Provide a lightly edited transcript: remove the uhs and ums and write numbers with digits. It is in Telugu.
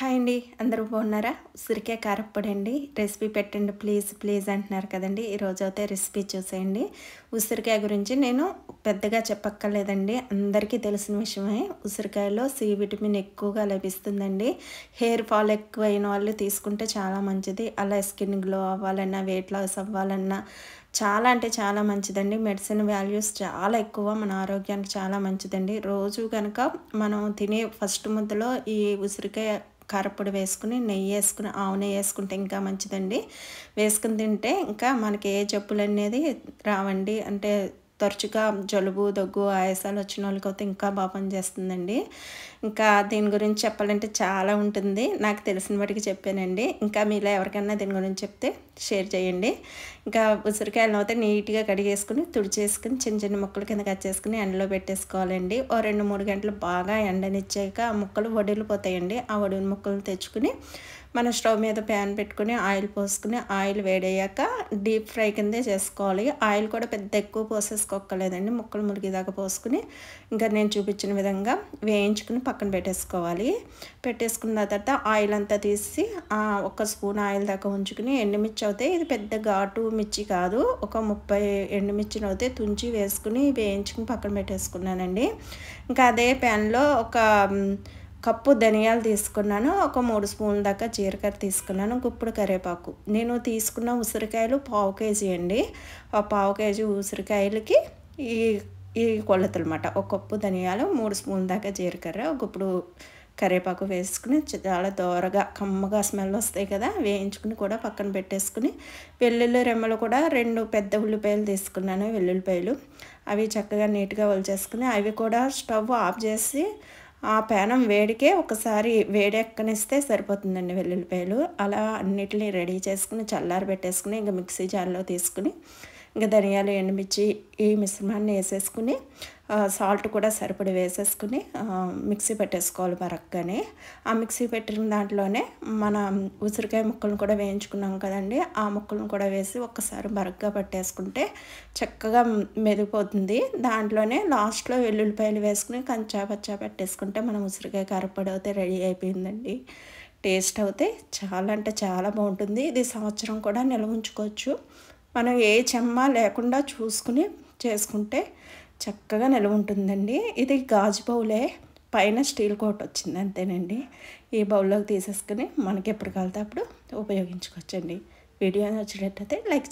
హాయ్ అండి, అందరూ బాగున్నారా? ఉసిరికాయ కారప్పొడి అండి. రెసిపీ పెట్టండి ప్లీజ్ ప్లీజ్ అంటున్నారు కదండి. ఈరోజు అయితే రెసిపీ చూసేయండి. ఉసిరికాయ గురించి నేను పెద్దగా చెప్పక్కర్లేదండి, అందరికీ తెలిసిన విషయమే. ఉసిరికాయలో సి విటమిన్ ఎక్కువగా లభిస్తుందండి. హెయిర్ ఫాల్ ఎక్కువైన వాళ్ళు తీసుకుంటే చాలా మంచిది. అలా స్కిన్ గ్లో అవ్వాలన్నా, వెయిట్ లాస్ అవ్వాలన్నా చాలా అంటే చాలా మంచిదండి. మెడిసిన్ వాల్యూస్ చాలా ఎక్కువ, మన ఆరోగ్యానికి చాలా మంచిదండి. రోజు కనుక మనం తినే ఫస్ట్ ముద్దలో ఈ ఉసిరికాయ కారప్పొడి వేసుకుని, నెయ్యి వేసుకుని, ఆవు నెయ్యి వేసుకుంటే ఇంకా మంచిదండి. వేసుకుని తింటే ఇంకా మనకి ఏ జబ్బులు అనేది రావండి. అంటే తరచుగా జలుబు, దగ్గు, ఆయాసాలు వచ్చిన వాళ్ళకైతే ఇంకా బాగా పనిచేస్తుందండి. ఇంకా దీని గురించి చెప్పాలంటే చాలా ఉంటుంది. నాకు తెలిసిన వాటికి చెప్పానండి. ఇంకా మీలో ఎవరికైనా దీని గురించి చెప్తే షేర్ చేయండి. ఇంకా ఉసిరికాయలను అయితే నీట్గా కడిగేసుకుని, తుడిచేసుకుని, చిన్న చిన్న ముక్కలు కింద కట్ చేసుకుని ఎండలో పెట్టేసుకోవాలండి. ఓ 2-3 గంటలు బాగా ఎండనిచ్చాక ఆ ముక్కలు వడిలిపోతాయండి. ఆ వడిలిన ముక్కలు తెచ్చుకుని మన స్టవ్ మీద ప్యాన్ పెట్టుకుని ఆయిల్ పోసుకుని, ఆయిల్ వేడయ్యాక డీప్ ఫ్రై కిందే చేసుకోవాలి. ఆయిల్ కూడా పెద్ద ఎక్కువ పోసేసుకోక్కర్లేదండి. ముక్కలు మురిగేదాకా పోసుకుని ఇంకా నేను చూపించిన విధంగా వేయించుకుని పక్కన పెట్టేసుకోవాలి. పెట్టేసుకున్న తర్వాత ఆయిల్ అంతా తీసి ఒక స్పూన్ ఆయిల్ దాకా ఉంచుకుని, ఎండుమిర్చి అయితే ఇది పెద్ద ఘాటు మిర్చి కాదు, ఒక 30 ఎండుమిర్చిని అయితే తుంచి వేసుకుని వేయించుకుని పక్కన పెట్టేసుకున్నానండి. ఇంకా అదే ప్యాన్లో ఒక కప్పు ధనియాలు తీసుకున్నాను, ఒక 3 స్పూన్ల దాకా జీలకర్ర తీసుకున్నాను, గుప్పుడు కరివేపాకు. నేను తీసుకున్న ఉసిరికాయలు 1/2 కేజీ అండి. ఆ 1/2 కేజీ ఉసిరికాయలకి ఈ ఈ కొలతలు అన్నమాట. ఒక కప్పు ధనియాలు, 3 స్పూన్ల దాకా జీలకర్ర, గుప్పుడు కరివేపాకు వేసుకుని చాలా దోరగా కమ్మగా స్మెల్ వస్తాయి కదా, వేయించుకుని కూడా పక్కన పెట్టేసుకుని, వెల్లుల్లి రెమ్మలు కూడా 2 పెద్ద ఉల్లిపాయలు తీసుకున్నాను, వెల్లుల్లిపాయలు. అవి చక్కగా నీట్గా ఒలిచేసుకుని అవి కూడా స్టవ్ ఆఫ్ చేసి ఆ పేనం వేడికే ఒకసారి వేడెక్కనిస్తే సరిపోతుందండి వెల్లుల్లిపాయలు. అలా అన్నిటిని రెడీ చేసుకుని చల్లారి పెట్టేసుకుని ఇంకా మిక్సీ జార్లో తీసుకుని ఇంకా ధనియాలు, ఎండుమిర్చి ఈ మిశ్రమాన్ని వేసేసుకుని సాల్ట్ కూడా సరిపడి వేసేసుకుని మిక్సీ పెట్టేసుకోవాలి బరగ్గానే. ఆ మిక్సీ పెట్టిన దాంట్లోనే మన ఉసిరికాయ ముక్కలను కూడా వేయించుకున్నాం కదండి, ఆ ముక్కలను కూడా వేసి ఒక్కసారి బరగ్గా పట్టేసుకుంటే చక్కగా మెదిగిపోతుంది. దాంట్లోనే లాస్ట్లో వెల్లుల్లిపాయలు వేసుకుని కంచా పచ్చా పెట్టేసుకుంటే మనం ఉసిరికాయ కారప్పొడి అయితే రెడీ అయిపోయిందండి. టేస్ట్ అయితే చాలా అంటే చాలా బాగుంటుంది. ఇది సంవత్సరం కూడా నిల్వ ఉంచుకోవచ్చు. మనం ఏ చెమ్మ లేకుండా చూసుకుని చేసుకుంటే చక్కగా నిల్వ ఉంటుందండి. ఇది గాజు బౌలే, పైన స్టీల్ కోట్ వచ్చింది అంతేనండి. ఈ బౌల్లోకి తీసేసుకుని మనకి ఎప్పుడు కావాలితే అప్పుడు ఉపయోగించుకోవచ్చండి. వీడియో నచ్చినట్టయితే లైక్ చేయండి.